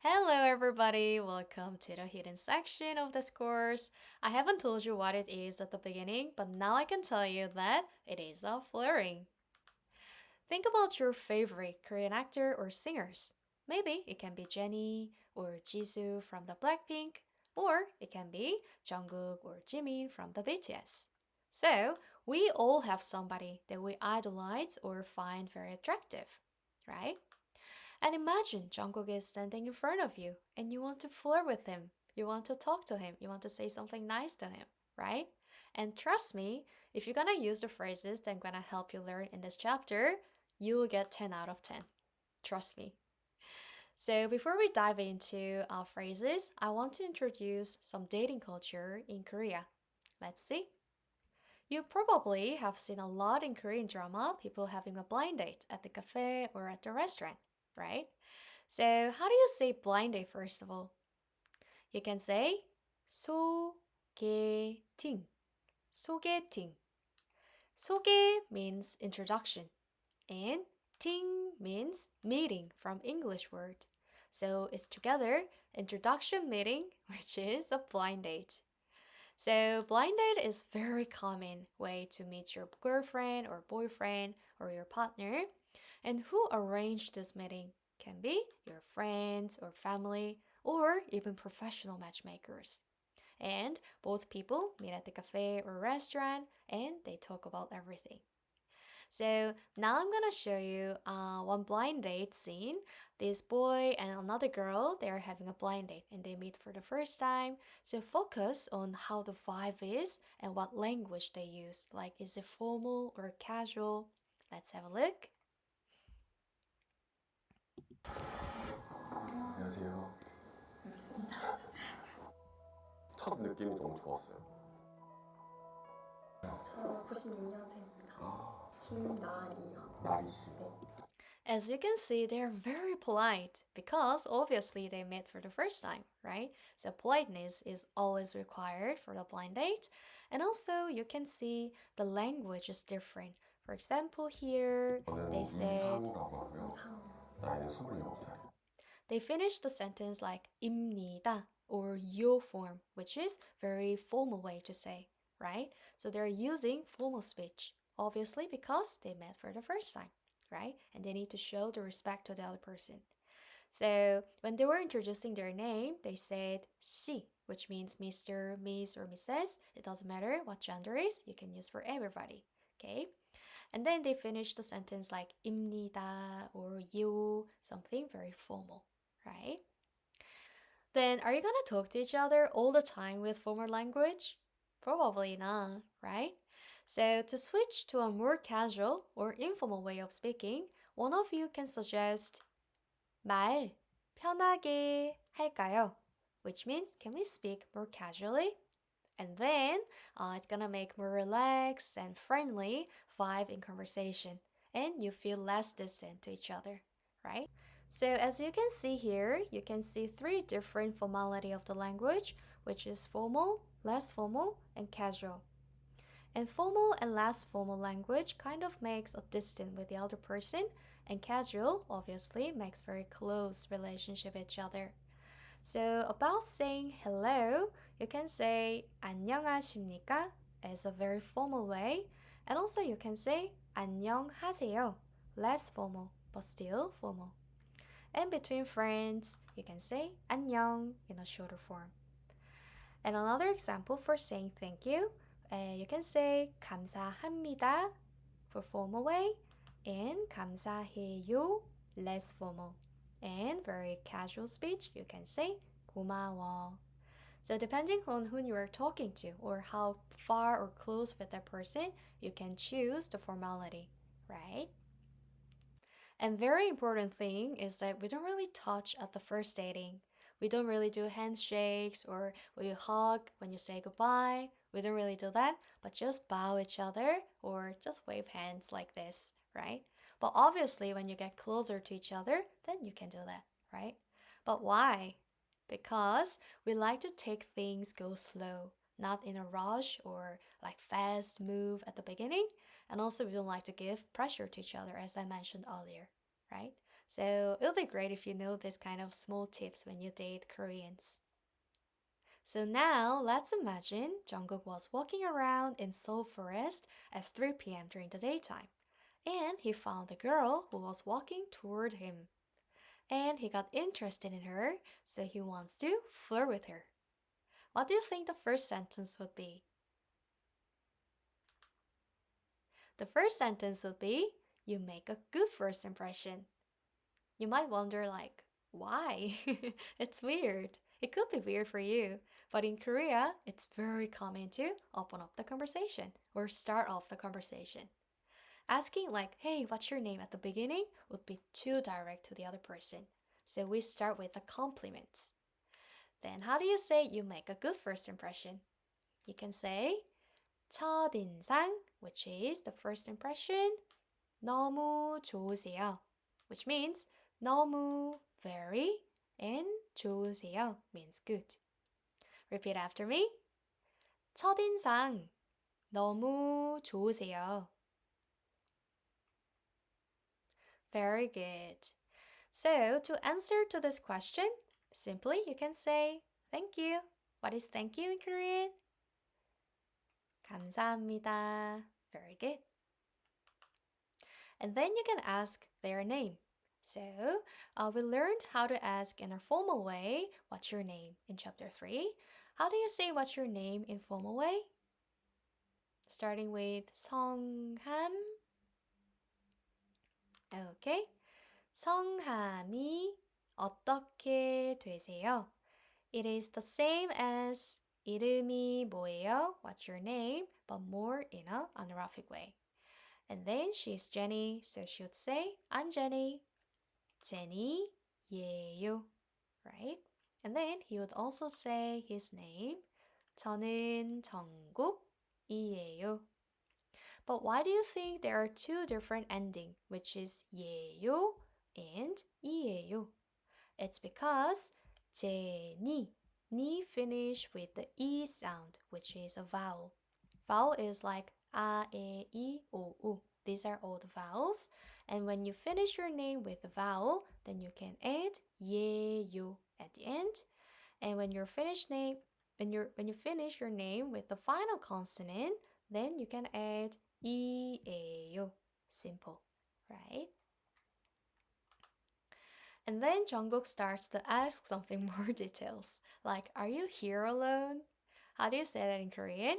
Hello, everybody. Welcome to the hidden section of this course. I haven't told you what it is at the beginning, but now I can tell you that it is a flirting. Think about your favorite Korean actor or singers. Maybe it can be Jennie or Jisoo from the Blackpink, or it can be Jungkook or Jimin from the BTS. So, we all have somebody that we idolize or find very attractive, right? And imagine Jungkook is standing in front of you and you want to flirt with him. You want to talk to him. You want to say something nice to him, right? And trust me, if you're gonna use the phrases that I'm gonna help you learn in this chapter, you will get 10 out of 10. Trust me. So before we dive into our phrases, I want to introduce some dating culture in Korea. Let's see. You probably have seen a lot in Korean drama, people having a blind date at the cafe or at the restaurant, right? So, how do you say blind date first of all? You can say 소개팅. 소개팅. 소개 means introduction and ting means meeting from English word. So it's together introduction meeting, which is a blind date. So blind date is very common way to meet your girlfriend or boyfriend or your partner. And who arranged this meeting can be your friends or family or even professional matchmakers. And both people meet at the cafe or restaurant and they talk about everything. So now I'm gonna show you one blind date scene. This boy and another girl, they are having a blind date and they meet for the first time. So focus on how the vibe is and what language they use. Like, is it formal or casual? Let's have a look. 안녕하세요. 첫 느낌이 너무 좋았어요. 저 96년생입니다. 아, 김나리요. 나리 씨. As you can see, they're very polite because obviously they met for the first time, right? So politeness is always required for the blind date. And also you can see the language is different. For example, here 저는 they said 이상우라고 하고요. 나이는 27살. they finished the sentence like 입니다 or yo form, which is very formal way to say, right? So they're using formal speech, obviously because they met for the first time, right? And they need to show the respect to the other person. So when they were introducing their name, they said 씨, which means Mr., Miss, or Mrs. It doesn't matter what gender is, you can use for everybody. Okay? And then they finished the sentence like 입니다 or you, something very formal, right? Then are you gonna talk to each other all the time with formal language? Probably not, right? So to switch to a more casual or informal way of speaking, one of you can suggest 말 편하게 할까요? Which means, can we speak more casually? And then it's gonna make more relaxed and friendly vibe in conversation, and you feel less distant to each other, right? So as you can see here, you can see three different formality of the language, which is formal, less formal, and casual. And formal and less formal language kind of makes a distance with the other person, and casual obviously makes very close relationship with each other. So about saying hello, you can say 안녕하십니까 as a very formal way, and also you can say 안녕하세요, less formal but still formal. And between friends, you can say 안녕 in a shorter form. And another example for saying thank you, you can say 감사합니다 for formal way, and 감사해요 less formal. And very casual speech, you can say 고마워. So depending on who you are talking to or how far or close with that person, you can choose the formality, right? And very important thing is that we don't really touch at the first dating. We don't really do handshakes or will you hug when you say goodbye. We don't really do that, but just bow each other or just wave hands like this, right? But obviously when you get closer to each other, then you can do that, right? But why? Because we like to take things go slow, not in a rush or like fast move at the beginning. And also we don't like to give pressure to each other as I mentioned earlier, right? So it'll be great if you know this kind of small tips when you date Koreans. So now let's imagine Jungkook was walking around in Seoul Forest at 3 p.m. during the daytime, and he found a girl who was walking toward him. And he got interested in her, so he wants to flirt with her. What do you think the first sentence would be? The first sentence would be, you make a good first impression. You might wonder, like, why? It's weird. It could be weird for you, but in Korea, it's very common to open up the conversation or start off the conversation. Asking, like, hey, what's your name at the beginning would be too direct to the other person. So we start with the compliments. Then, how do you say you make a good first impression? You can say, 첫인상, which is the first impression, 너무 좋으세요, which means 너무, very, and 좋으세요 means good. Repeat after me. 첫인상, 너무 좋으세요. Very good. So, to answer to this question, simply you can say thank you. What is thank you in Korean? 감사합니다. Very good. And then you can ask their name. So, we learned how to ask in a formal way, what's your name, in chapter 3. How do you say what's your name in formal way? Starting with 성함. Okay. 성함이 어떻게 되세요? It is the same as 이름이 뭐예요? What's your name? But more in a honorific way. And then she's Jenny, so she would say, I'm Jenny. 제니예요. Right? And then he would also say his name. 저는 정국이에요. But why do you think there are two different endings, which is 예요 and 이에요? It's because 제니, ni finish with the e sound, which is a vowel. Vowel is like a, e, I, o, u. These are all the vowels. And when you finish your name with a vowel, then you can add 예요 at the end. And when you finish your name with the final consonant, then you can add 이에요. Simple, right? And then Jungkook starts to ask something more details, like, are you here alone? How do you say that in Korean?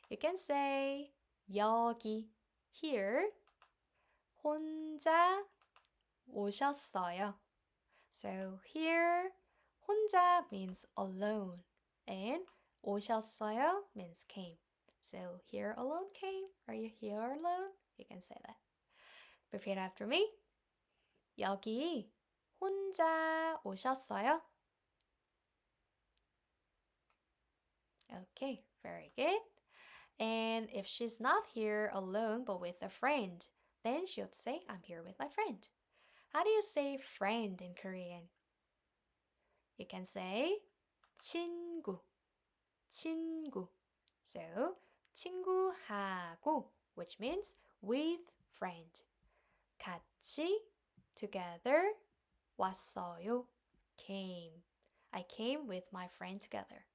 You can say 여기, here. 혼자 오셨어요. So here, 혼자 means alone, and 오셨어요 means came. So here alone came. Are you here alone? You can say that. Repeat after me. 여기 혼자 오셨어요? Okay, very good. And if she's not here alone but with a friend, then she would say, I'm here with my friend. How do you say friend in Korean? You can say 친구, 친구. So, 친구하고, which means with friend. 같이, together, 왔어요, came. I came with my friend together.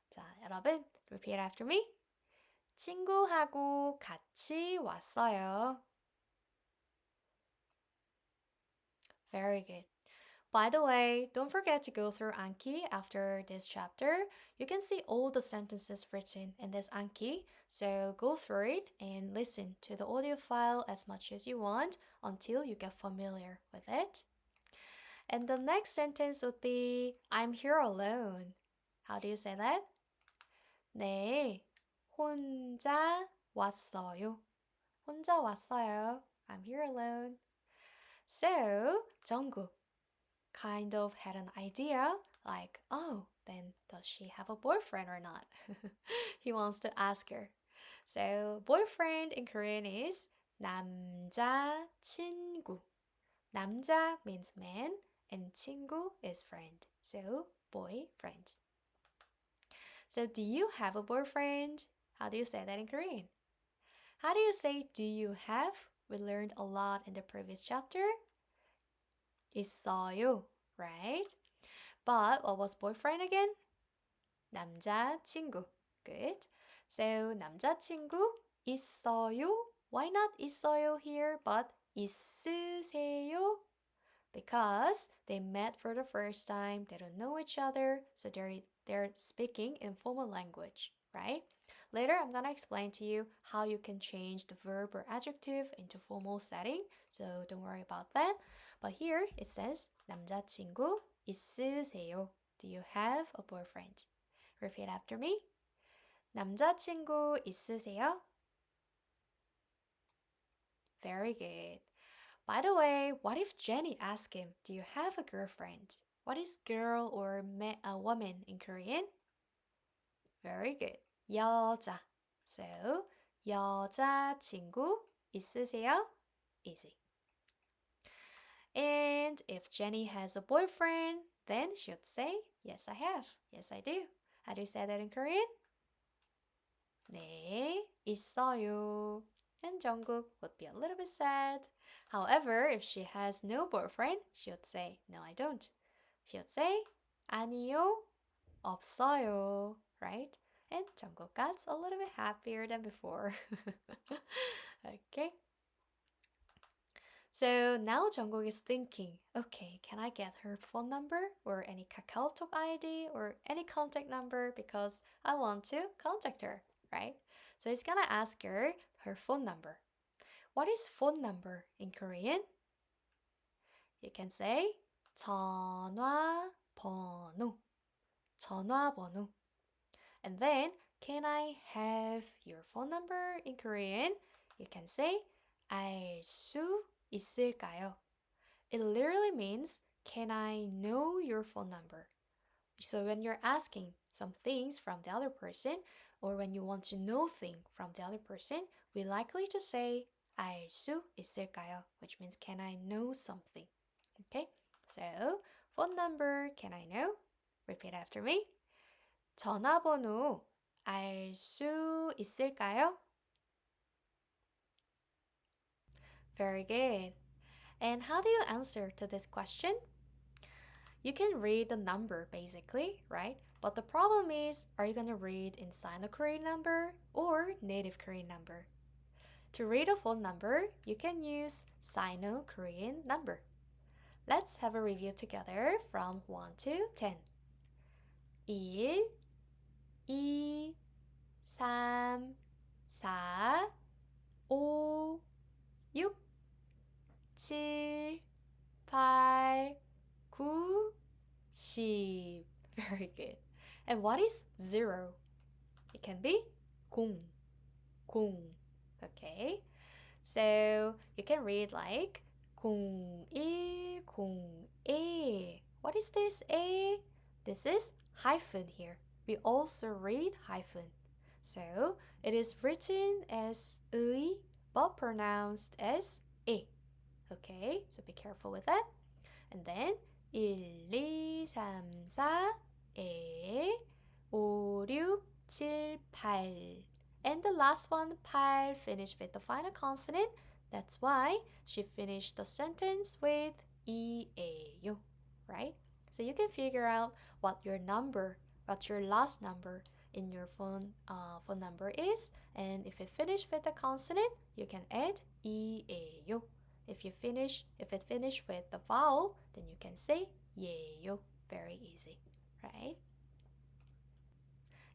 자, 여러분, repeat after me. 친구하고 같이 왔어요. Very good. By the way, don't forget to go through Anki after this chapter. You can see all the sentences written in this Anki, so go through it and listen to the audio file as much as you want until you get familiar with it. And the next sentence would be, I'm here alone. How do you say that? 네, 혼자 왔어요. 혼자 왔어요. I'm here alone. So, Jungkook kind of had an idea like, oh, then does she have a boyfriend or not? He wants to ask her. So, boyfriend in Korean is 남자친구. 남자 means man and 친구 is friend. So, boyfriend. So, do you have a boyfriend? How do you say that in Korean? How do you say do you have? We learned a lot in the previous chapter. 있어요, right? But what was boyfriend again? 남자친구. Good. So 남자친구 있어요. Why not 있어요 here, but 있으세요? Because they met for the first time, they don't know each other, so they're speaking informal language, right? Later, I'm gonna explain to you how you can change the verb or adjective into formal setting, so don't worry about that. But here it says 남자친구 있으세요? Do you have a boyfriend? Repeat after me. 남자친구 있으세요? Very good. By the way, what if Jenny asked him, do you have a girlfriend? What is girl or a woman in Korean? Very good. 여자. So, 여자친구 있으세요? Easy. And if Jenny has a boyfriend, then she would say, yes, I have. Yes, I do. How do you say that in Korean? 네, 있어요. And Jungkook would be a little bit sad. However, if she has no boyfriend, she would say, no, I don't. She would say, 아니요, 없어요, right? And Jungkook got a little bit happier than before. Okay. So now Jungkook is thinking, okay, can I get her phone number or any KakaoTalk ID or any contact number because I want to contact her, right? So he's gonna ask her phone number. What is phone number in Korean? You can say 전화번호. 전화번호. And then, can I have your phone number in Korean? You can say 알 수 있을까요? It literally means, can I know your phone number? So when you're asking some things from the other person, or when you want to know things from the other person, we likely to say 알 수 있을까요? Which means, can I know something? Okay, so phone number, can I know? Repeat after me. 전화번호 알 수 있을까요? Very good. And how do you answer to this question? You can read the number basically, right? But the problem is, are you gonna read in Sino-Korean number or native Korean number? To read a phone number, you can use Sino-Korean number. Let's have a review together from 1 to 10. 1, 2, 3, 4, 5, 6, 7, 8, 9, 10. Very good. And what is 0? It can be 공, 공. Okay? So you can read like 01, 01. What is this A? This is hyphen here. We also read hyphen. So it is written as 의 but pronounced as 에. Okay, so be careful with that. And then 1, 2, 3, 4, 에, 5, 6, 7, 8. And the last one, 8, finished with the final consonant. That's why she finished the sentence with 이에요, right? So you can figure out what your last number in your phone number is, and if it finished with a consonant, you can add 이에요. If it finished with the vowel, then you can say 예요. Very easy, right?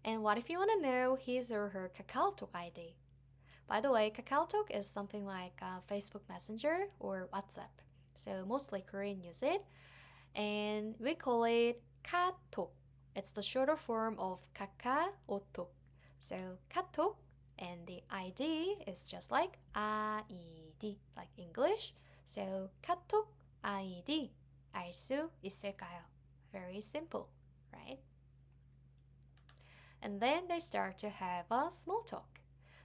And what if you want to know his or her KakaoTalk ID? By the way, KakaoTalk is something like Facebook Messenger or WhatsApp. So mostly Korean use it. And we call it 카톡. It's the shorter form of 카카오톡. So 카톡, and the ID is just like ID, like English. So 카톡 ID 알 수 있을까요? Very simple, right? And then they start to have a small talk.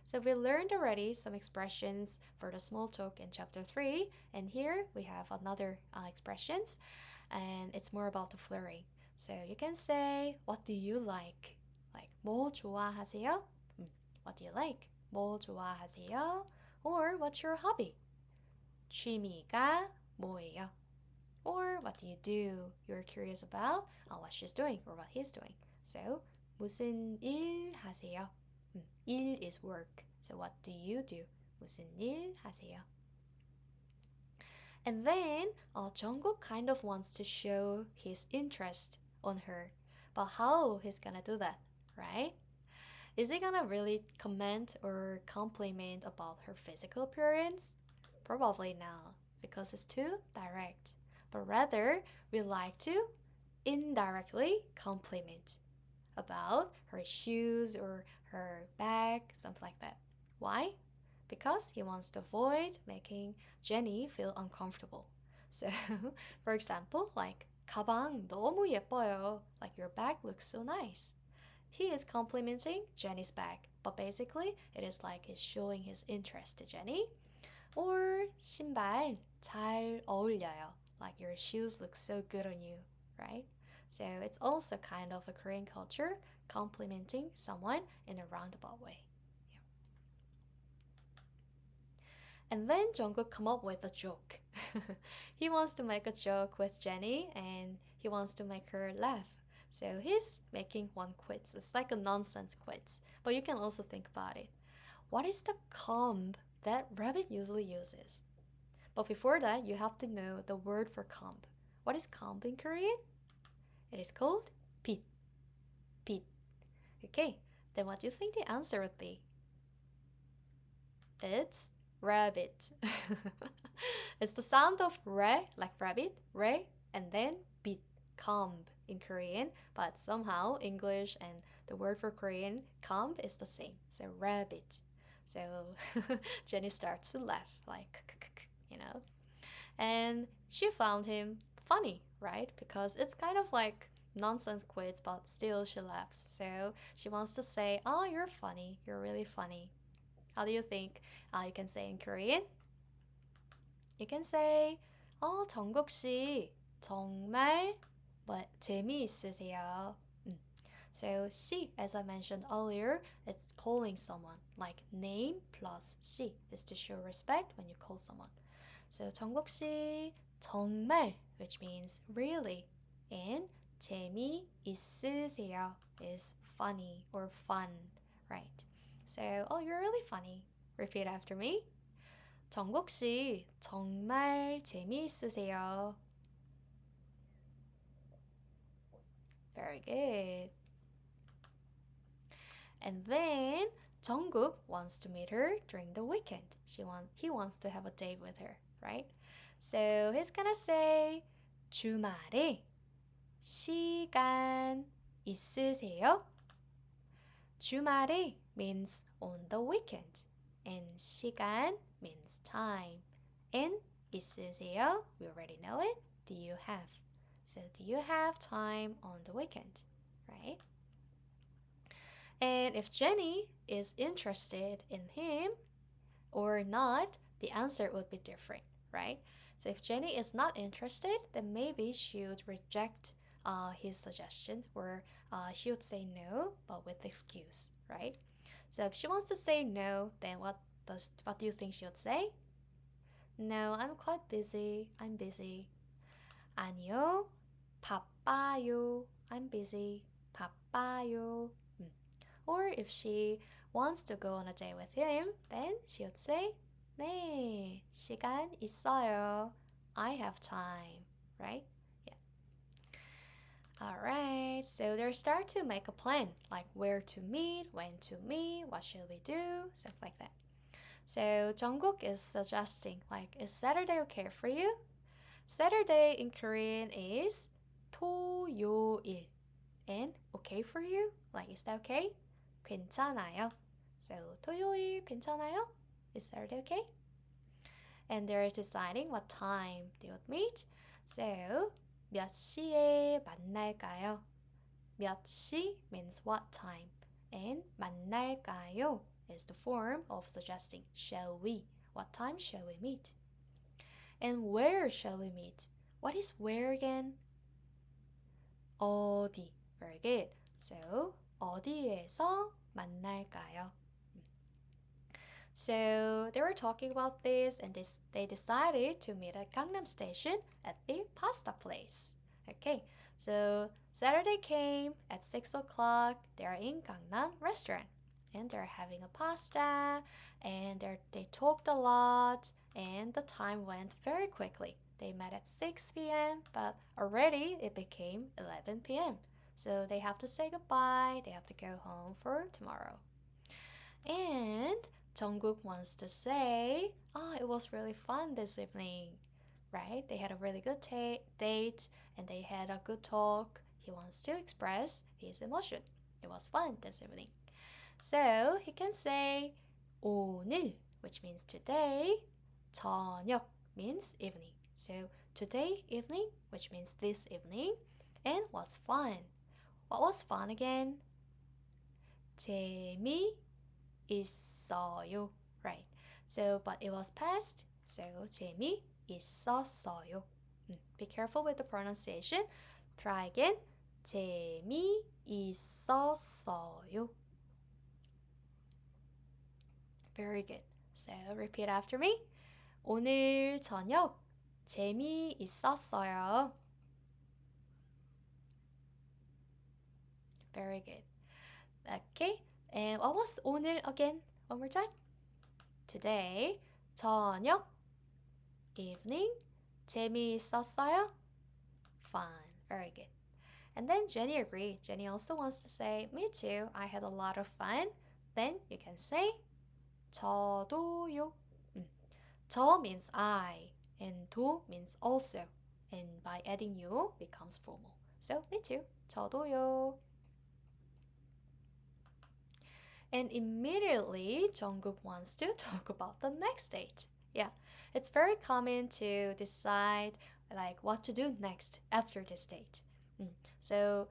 So we learned already some expressions for the small talk in chapter 3, and here we have another expressions, and it's more about the flirting. So you can say, what do you like? Like, 뭐 좋아하세요? What do you like? 뭐 좋아하세요? Or what's your hobby? 취미가 뭐예요? Or what do you do? You're curious about what she's doing or what he's doing. So 무슨 일 하세요? 일 is work. So what do you do? 무슨 일 하세요? And then Jungkook kind of wants to show his interest on her. But how he's gonna do that, right? Is he gonna really comment or compliment about her physical appearance? Probably not, because it's too direct. But rather, we like to indirectly compliment about her shoes or her bag, something like that. Why? Because he wants to avoid making Jenny feel uncomfortable. So, for example, like 가방 너무 예뻐요. Like your bag looks so nice. He is complimenting Jenny's bag, but basically it is like he's showing his interest to Jenny. Or 신발 잘 어울려요. Like your shoes look so good on you, right? So it's also kind of a Korean culture complimenting someone in a roundabout way. Yeah. And then Jungkook come up with a joke. He wants to make a joke with Jenny and he wants to make her laugh. So he's making one quiz. It's like a nonsense quiz, but you can also think about it. What is the comb that rabbit usually uses? But before that, you have to know the word for comb. What is comb in Korean? It is called 빗. 빗. Okay, then what do you think the answer would be? It's rabbit. It's the sound of re, like rabbit, re, and then 빗, comb in Korean, but somehow English and the word for Korean, comb, is the same. So rabbit. So Jenny starts to laugh, like, you know. And she found him funny, right? Because it's kind of like nonsense quiz, but still she laughs. So she wants to say, oh, you're funny. You're really funny. How do you think you can say in Korean? You can say, 정국 씨 정말 재미있으세요. So 씨, as I mentioned earlier, it's calling someone. Like name plus 씨 is to show respect when you call someone. So 정국 씨 정말, which means really, and 재미있으세요 is funny or fun, right? So, you're really funny. Repeat after me. 정국 씨 정말 재미있으세요. Very good. And then Jungkook wants to meet her during the weekend. He wants to have a date with her, right? So he's gonna say 주말에 시간 있으세요? 주말에 means on the weekend, and 시간 means time, and 있으세요, we already know it. Do you have? So do you have time on the weekend, right? And if Jenny is interested in him or not, the answer would be different, right? So if Jenny is not interested, then maybe she would reject his suggestion, or she would say no, but with excuse, right? So if she wants to say no, then what do you think she would say? No, I'm quite busy. I'm busy. 아니요, 바빠요. I'm busy. 바빠요. Or if she wants to go on a date with him, then she would say, 네, 시간 있어요. I have time, right? Yeah. Alright, so they start to make a plan, like where to meet, when to meet, what should we do, stuff like that. So Jungkook is suggesting, like, is Saturday okay for you? Saturday in Korean is 토요일. And okay for you? Like, is that okay? 괜찮아요. So 토요일 괜찮아요? Is Saturday okay? And they're deciding what time they would meet. So 몇 시에 만날까요? 몇 시 means what time, and 만날까요 is the form of suggesting shall we? What time shall we meet? And where shall we meet? What is where again? 어디. Very good. So 어디에서 만날까요? So they were talking about this and they decided to meet at Gangnam Station at the pasta place. Okay, so Saturday came at 6 o'clock. They're in Gangnam restaurant and they're having a pasta and they talked a lot and the time went very quickly. They met at 6 p.m., but already it became 11 p.m. So they have to say goodbye. They have to go home for tomorrow. And Jungkook wants to say, oh, it was really fun this evening, right? They had a really good date and they had a good talk. He wants to express his emotion. It was fun this evening. So he can say 오늘, which means today. 저녁 means evening. So today evening, which means this evening, and was fun. What was fun again? 재미 있어요. Right. So, but it was past. So, 재미 있었어요. Be careful with the pronunciation. Try again. 재미 있었어요. Very good. So, repeat after me. 오늘 저녁 재미 있었어요. Very good. Okay. And what was 오늘 again? One more time. Today, 저녁, evening, 재미있었어요? Fun. Very good. And then Jenny agreed. Jenny also wants to say, me too. I had a lot of fun. Then you can say, 저도요. 저 means I, and 도 means also. And by adding you becomes formal. So, me too. 저도요. And immediately, Jungkook wants to talk about the next date. Yeah, it's very common to decide like what to do next after this date. So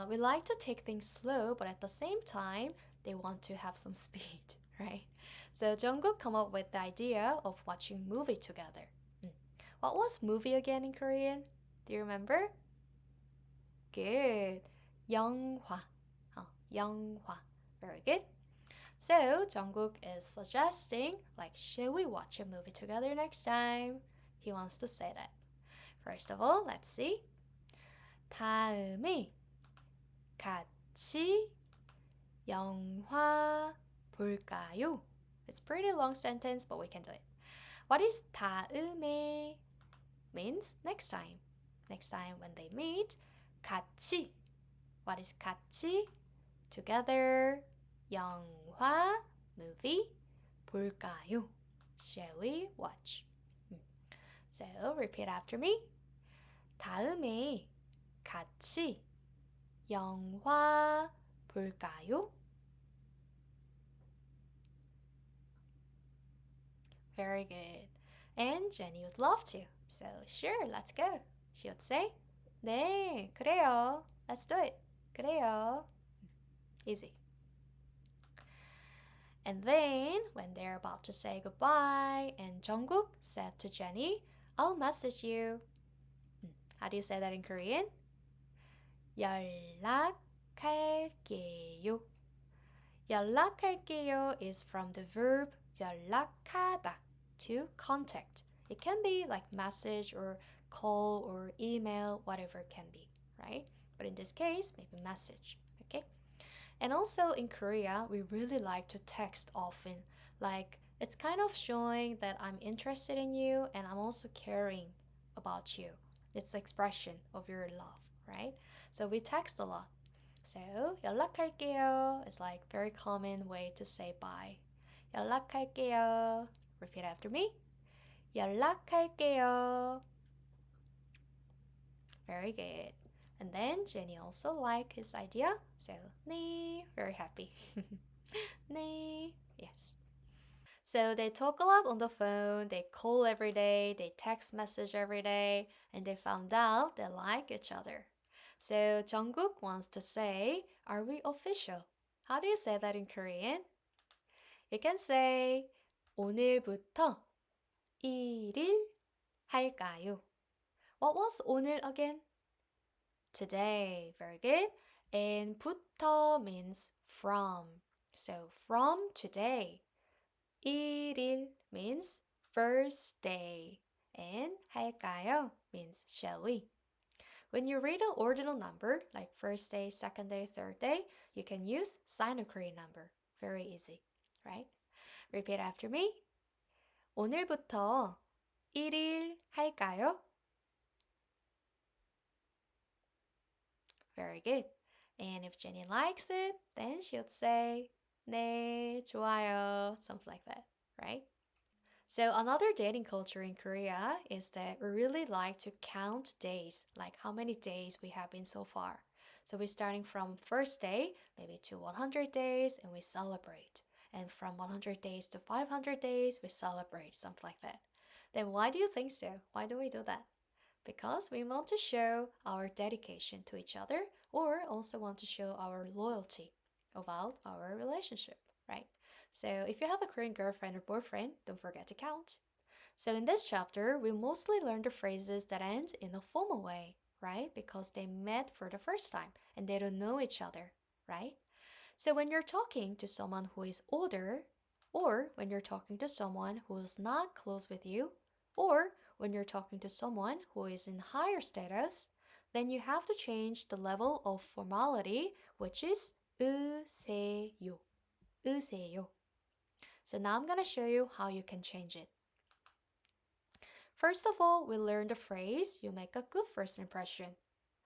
we like to take things slow, but at the same time, they want to have some speed, right? So Jungkook come up with the idea of watching movie together. What was movie again in Korean? Do you remember? Good. 영화. 영화. Very good. So Jungkook is suggesting, like, should we watch a movie together next time? He wants to say that. First of all, let's see. 다음에 같이 영화 볼까요? It's a pretty long sentence, but we can do it. What is 다음에? Means next time. Next time when they meet. 같이. What is 같이? Together. 영화, movie, 볼까요? Shall we watch? So repeat after me. 다음에 같이 영화 볼까요? Very good. And Jenny would love to. So sure, let's go. She would say, 네, 그래요. Let's do it. 그래요. Easy. And then, when they're about to say goodbye, and Jungkook said to Jenny, I'll message you. How do you say that in Korean? 연락할게요. 연락할게요 is from the verb 연락하다, to contact. It can be like message or call or email, whatever it can be, right? But in this case, maybe message, okay? And also in Korea, we really like to text often. Like, it's kind of showing that I'm interested in you and I'm also caring about you. It's the expression of your love, right? So we text a lot. So, 연락할게요 is like very common way to say bye. 연락할게요. Repeat after me. 연락할게요. Very good. And then Jenny also liked his idea. So, 네, very happy. 네, yes. So they talk a lot on the phone, they call every day, they text message every day, and they found out they like each other. So Jungkook wants to say, are we official? How do you say that in Korean? You can say, 오늘부터 1일 할까요? What was 오늘 again? Today. Very good. And 부터 means from. So from today. 일일 means first day. And 할까요 means shall we. When you read an ordinal number like first day, second day, third day, you can use sign of Korean number. Very easy, right? Repeat after me. 오늘부터 1일 할까요? Very good. And if Jenny likes it, then she'll say, 네, 좋아요, something like that, right? So another dating culture in Korea is that we really like to count days, like how many days we have been so far. So we're starting from first day, maybe to 100 days, and we celebrate. And from 100 days to 500 days, we celebrate, something like that. Then why do you think so? Why do we do that? Because we want to show our dedication to each other or also want to show our loyalty about our relationship, right? So if you have a Korean girlfriend or boyfriend, don't forget to count. So in this chapter, we mostly learn the phrases that end in a formal way, right? Because they met for the first time and they don't know each other, right? So when you're talking to someone who is older, or when you're talking to someone who is not close with you, or when you're talking to someone who is in higher status, then you have to change the level of formality, which is 으세요. 으세요. So now I'm going to show you how you can change it. First of all, we learn the phrase, you make a good first impression.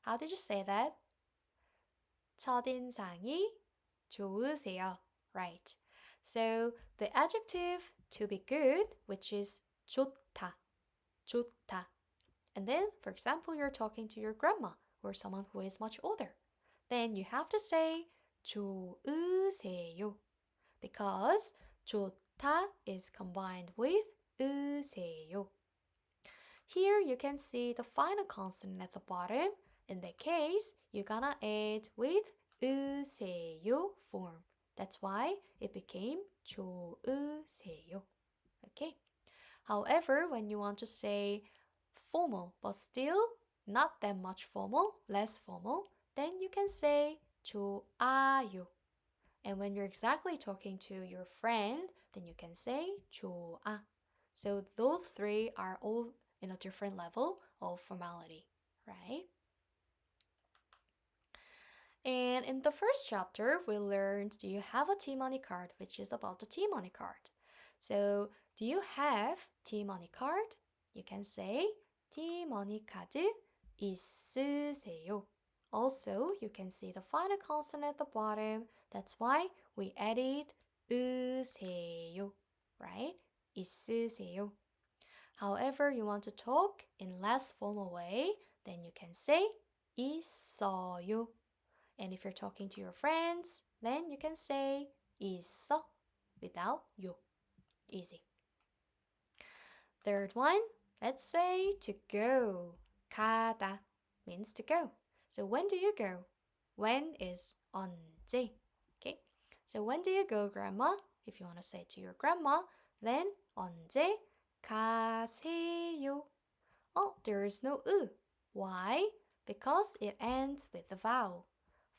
How did you say that? 첫인상이 좋으세요. Right. So the adjective to be good, which is 좋다. 좋다. And then, for example, you're talking to your grandma or someone who is much older. Then you have to say 좋으세요. Because 좋다 is combined with 으세요. Here you can see the final consonant at the bottom. In that case, you're gonna add with 으세요 form. That's why it became 좋으세요. Okay. However, when you want to say formal, but still not that much formal, less formal, then you can say 좋아요. And when you're exactly talking to your friend, then you can say 좋아. So those three are all in a different level of formality, right? And in the first chapter, we learned, do you have a T-money card, which is about the T-money card. So, do you have T-money card? You can say T-money 카드 있으세요. Also, you can see the final consonant at the bottom. That's why we added 으세요, right? 있으세요. However, you want to talk in less formal way, then you can say 있어요. And if you're talking to your friends, then you can say 있어 without you. Easy. Third one, let's say to go. 가다 means to go. So when do you go? When is 언제. Okay. So when do you go, grandma? If you want to say to your grandma, then 언제 가세요. Oh, there is no 으. Why? Because it ends with the vowel.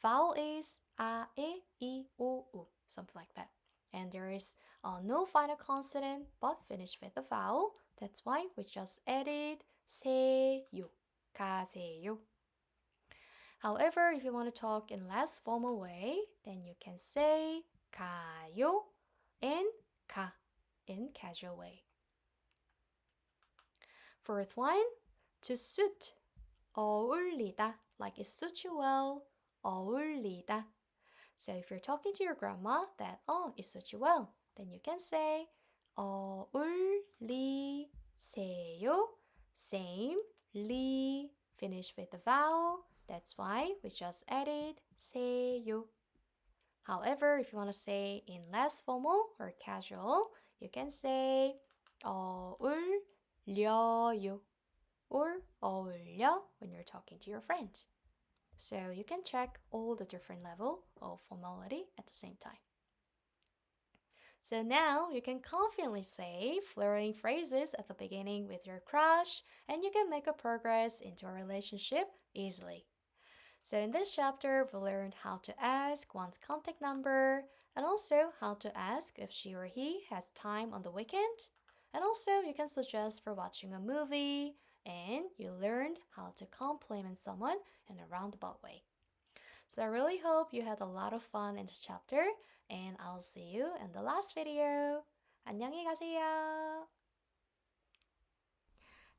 Vowel is a, e, I, o, u, something like that. And there is no final consonant but finished with a vowel. That's why we just added 세요, 가세요. However, if you want to talk in less formal way, then you can say 가요 and 가 in casual way. Fourth one, to suit, 어울리다, like it suits you well, 어울리다. So if you're talking to your grandma that, oh, it suits you well, then you can say 어울리세요. Same, 리, finish with the vowel. That's why we just added 세요. However, if you want to say in less formal or casual, you can say 어울려요 or 어울려 when you're talking to your friends. So you can check all the different level of formality at the same time. So now you can confidently say flirting phrases at the beginning with your crush, and you can make a progress into a relationship easily. So in this chapter, we learned how to ask one's contact number, And also how to ask if she or he has time on the weekend. And also you can suggest for watching a movie, and you learned how to compliment someone in a roundabout way. So I really hope you had a lot of fun in this chapter, and I'll see you in the last video. 안녕히 가세요.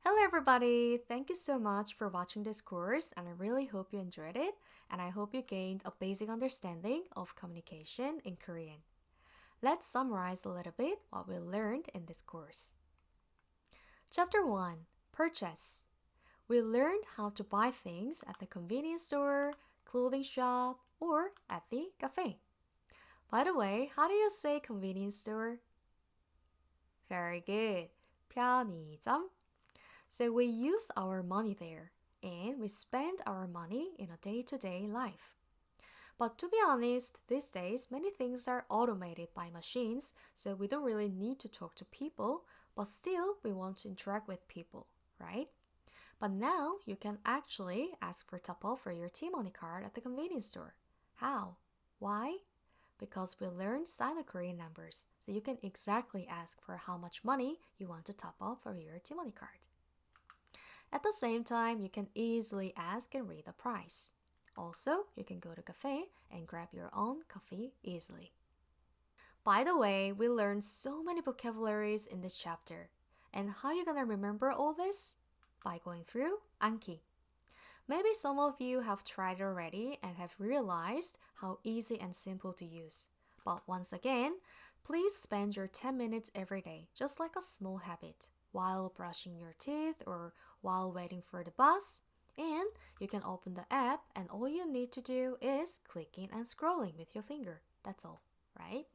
Hello everybody! Thank you so much for watching this course, and I really hope you enjoyed it, and I hope you gained a basic understanding of communication in Korean. Let's summarize a little bit what we learned in this course. Chapter 1. Purchase. We learned how to buy things at the convenience store, clothing shop, or at the cafe. By the way, how do you say convenience store? Very good. 편의점. So we use our money there, and we spend our money in a day-to-day life. But to be honest, these days many things are automated by machines, so we don't really need to talk to people, but still we want to interact with people, right? But now you can actually ask for top-up for your T-Money card at the convenience store. How? Why? Because we learned Sino-Korean numbers, so you can exactly ask for how much money you want to top up for your T-Money card. At the same time, you can easily ask and read the price. Also, you can go to a cafe and grab your own coffee easily. By the way, we learned so many vocabularies in this chapter. And how are you gonna remember all this? By going through Anki. Maybe some of you have tried already and have realized how easy and simple to use. But once again, please spend your 10 minutes every day, just like a small habit, while brushing your teeth or while waiting for the bus. And you can open the app, and all you need to do is clicking and scrolling with your finger. That's all, right?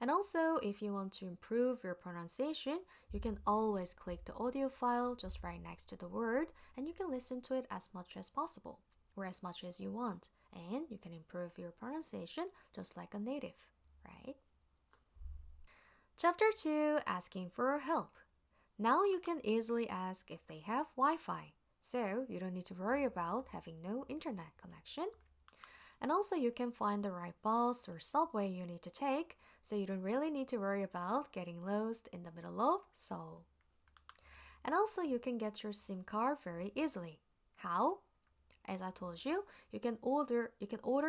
And also, if you want to improve your pronunciation, you can always click the audio file just right next to the word, and you can listen to it as much as possible, or as much as you want, and you can improve your pronunciation just like a native, right? Chapter 2, Asking for help. Now you can easily ask if they have Wi-Fi, so you don't need to worry about having no internet connection. And also you can find the right bus or subway you need to take, so you don't really need to worry about getting lost in the middle of Seoul. And also you can get your SIM card very easily. How? As I told you, you can order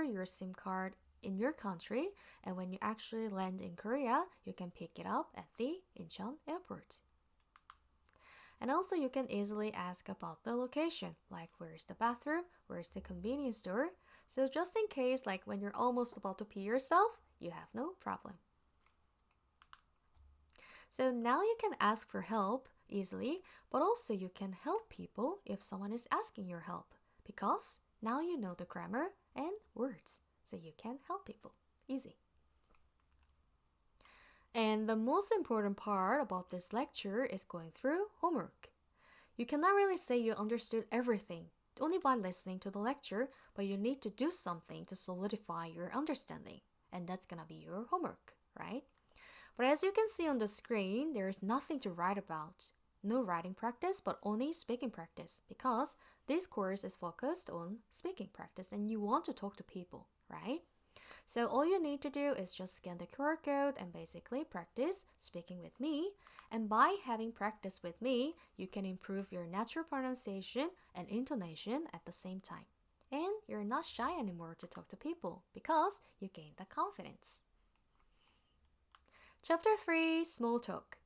your SIM card in your country, and when you actually land in Korea, you can pick it up at the Incheon airport. And also you can easily ask about the location, like where's the bathroom, where's the convenience store. So just in case, like when you're almost about to pee yourself, you have no problem. So now you can ask for help easily, but also you can help people if someone is asking your help, because now you know the grammar and words, so you can help people. Easy. And the most important part about this lecture is going through homework. You cannot really say you understood everything only by listening to the lecture, but you need to do something to solidify your understanding, and that's gonna be your homework, right? But as you can see on the screen, there is nothing to write about. No writing practice, but only speaking practice, because this course is focused on speaking practice and you want to talk to people, right? So all you need to do is just scan the QR code and basically practice speaking with me. And by having practice with me, you can improve your natural pronunciation and intonation at the same time. And you're not shy anymore to talk to people because you gain the confidence. Chapter 3, Small Talk.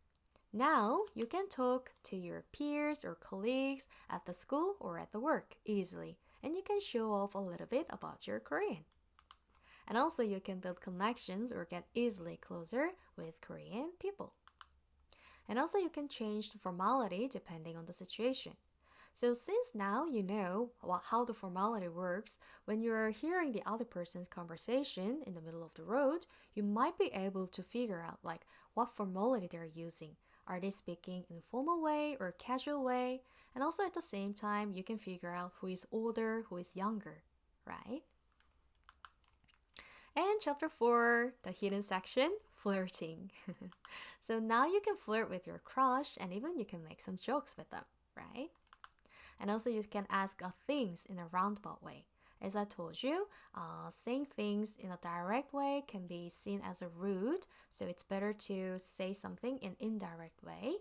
Now you can talk to your peers or colleagues at the school or at the work easily, and you can show off a little bit about your Korean. And also you can build connections or get easily closer with Korean people. And also you can change the formality depending on the situation. So since now you know how the formality works, when you're hearing the other person's conversation in the middle of the road, you might be able to figure out like what formality they're using. Are they speaking in a formal way or casual way? And also at the same time, you can figure out who is older, who is younger, right? And chapter 4, the hidden section, flirting. So now you can flirt with your crush and even you can make some jokes with them, right? And also you can ask things in a roundabout way. as I told you, saying things in a direct way can be seen as a rude, so it's better to say something in indirect way.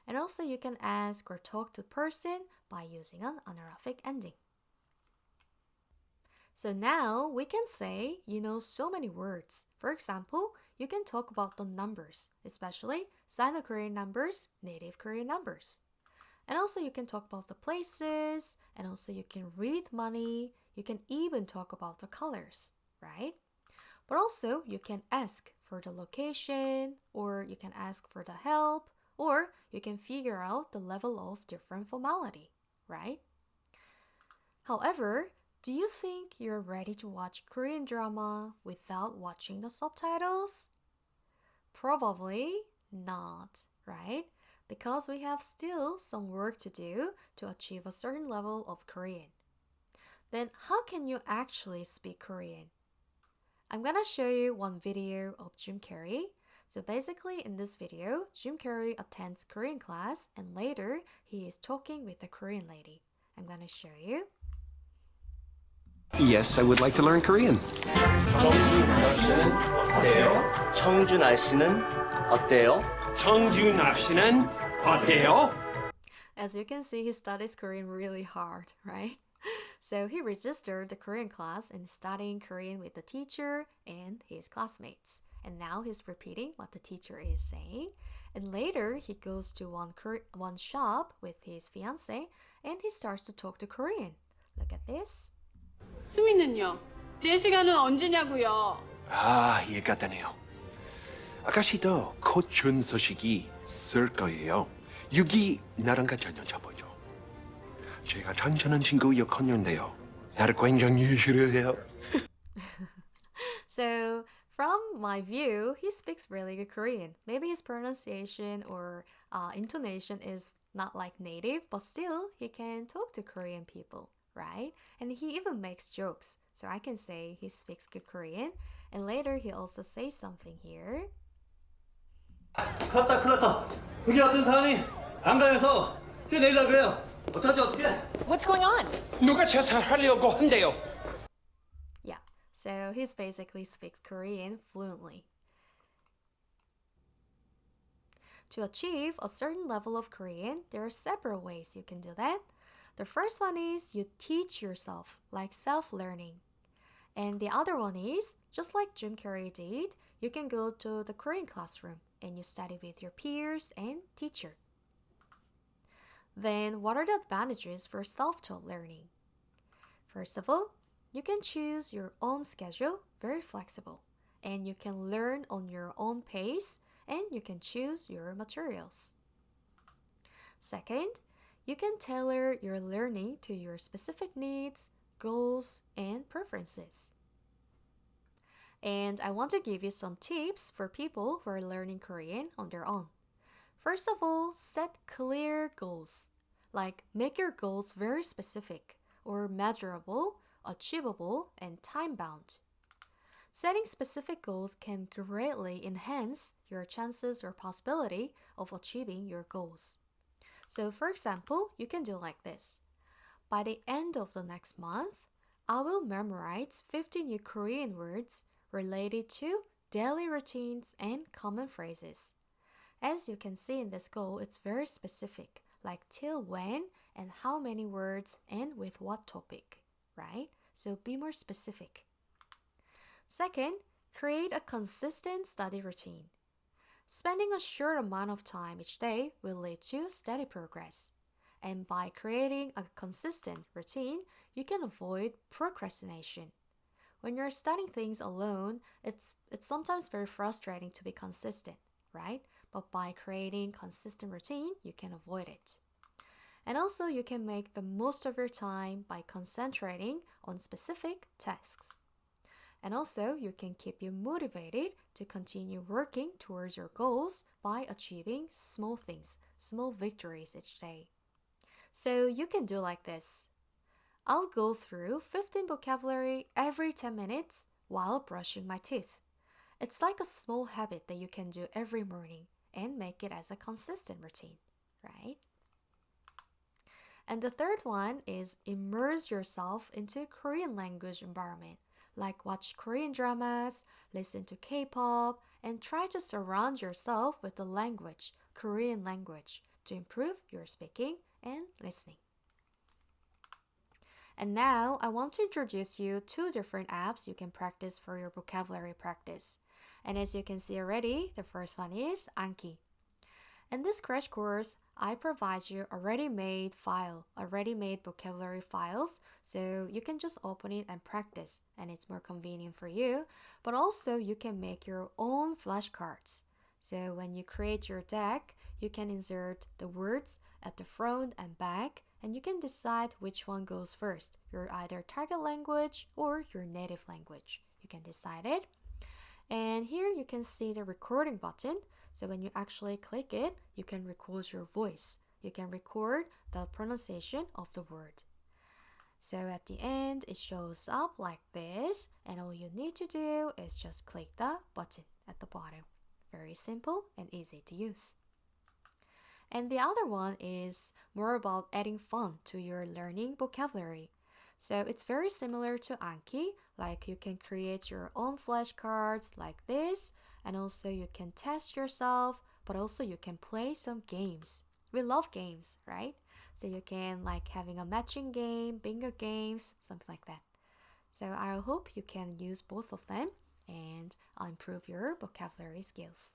And also you can ask or talk to the person by using an honorific ending. So now we can say you know so many words. For example, you can talk about the numbers, especially Sino-Korean numbers, native Korean numbers. And also you can talk about the places, and also you can read money, you can even talk about the colors, right? But also you can ask for the location, or you can ask for the help, or you can figure out the level of different formality, right? However, do you think you're ready to watch Korean drama without watching the subtitles? Probably not, right? Because we have still some work to do to achieve a certain level of Korean. Then how can you actually speak Korean? I'm gonna show you one video of Jim Carrey. So basically in this video, Jim Carrey attends Korean class and later he is talking with the Korean lady. I'm gonna show you. Yes, I would like to learn Korean. 청준아 씨는 어때요? 청준아 씨는 어때요? As you can see, he studies Korean really hard, right? So he registered the Korean class and studying Korean with the teacher and his classmates. And now he's repeating what the teacher is saying. And later he goes to one shop with his fiancée and he starts to talk to Korean. Look at this. 수미는요? 4시간은 언제냐고요? 아, 이해가 되네요. 아가씨도 곧 좋은 소식이 있을 거예요. 6이 나랑 같이 다녀보죠. 제가 단순한 친구 역할인데요. 나를 굉장히 싫어해요. So from my view, he speaks really good Korean. Maybe his pronunciation or intonation is not like native, but still he can talk to Korean people, right? And he even makes jokes. So I can say he speaks good Korean. And later he also says something here. 큰일 났다. 여기 어떤 사람이 안강에서 뛰어내리려고 그래요. 어떻게? What's going on? 누가 자살하려고 한대요. Yeah, so he's basically speaks Korean fluently. To achieve a certain level of Korean, there are several ways you can do that. The first one is you teach yourself, like self-learning. And the other one is, just like Jim Carrey did, you can go to the Korean classroom and you study with your peers and teacher. Then, what are the advantages for self-taught learning? First of all, you can choose your own schedule, very flexible, and you can learn on your own pace and you can choose your materials. Second, you can tailor your learning to your specific needs, goals, and preferences. And I want to give you some tips for people who are learning Korean on their own. First of all, set clear goals. Like make your goals very specific or measurable, achievable, and time-bound. Setting specific goals can greatly enhance your chances or possibility of achieving your goals. So for example, you can do like this. By the end of the next month, I will memorize 50 new Korean words related to daily routines and common phrases. As you can see in this goal, it's very specific, like till when and how many words and with what topic, right? So be more specific. Second, create a consistent study routine. Spending a short amount of time each day will lead to steady progress. And by creating a consistent routine, you can avoid procrastination. When you're studying things alone, it's sometimes very frustrating to be consistent, right? But by creating consistent routine, you can avoid it. And also, you can make the most of your time by concentrating on specific tasks. And also, you can keep you motivated to continue working towards your goals by achieving small things, small victories each day. So you can do like this. I'll go through 15 vocabulary every 10 minutes while brushing my teeth. It's like a small habit that you can do every morning and make it as a consistent routine, right? And the third one is immerse yourself into Korean language environment, like watch Korean dramas, listen to K-pop, and try to surround yourself with the language, Korean language, to improve your speaking and listening. And now I want to introduce you two different apps you can practice for your vocabulary practice. And as you can see already, the first one is Anki. In this crash course, I provide you a ready-made file, a ready-made vocabulary files, so you can just open it and practice, and it's more convenient for you. But also you can make your own flashcards. So when you create your deck, you can insert the words at the front and back, and you can decide which one goes first, your either target language or your native language. You can decide it. And here you can see the recording button. So when you actually click it, you can record your voice. You can record the pronunciation of the word. So at the end, it shows up like this. And all you need to do is just click the button at the bottom. Very simple and easy to use. And the other one is more about adding fun to your learning vocabulary. So it's very similar to Anki, like you can create your own flashcards like this, and also you can test yourself, but also you can play some games. We love games, right? So you can like having a matching game, bingo games, something like that. So I hope you can use both of them and improve your vocabulary skills.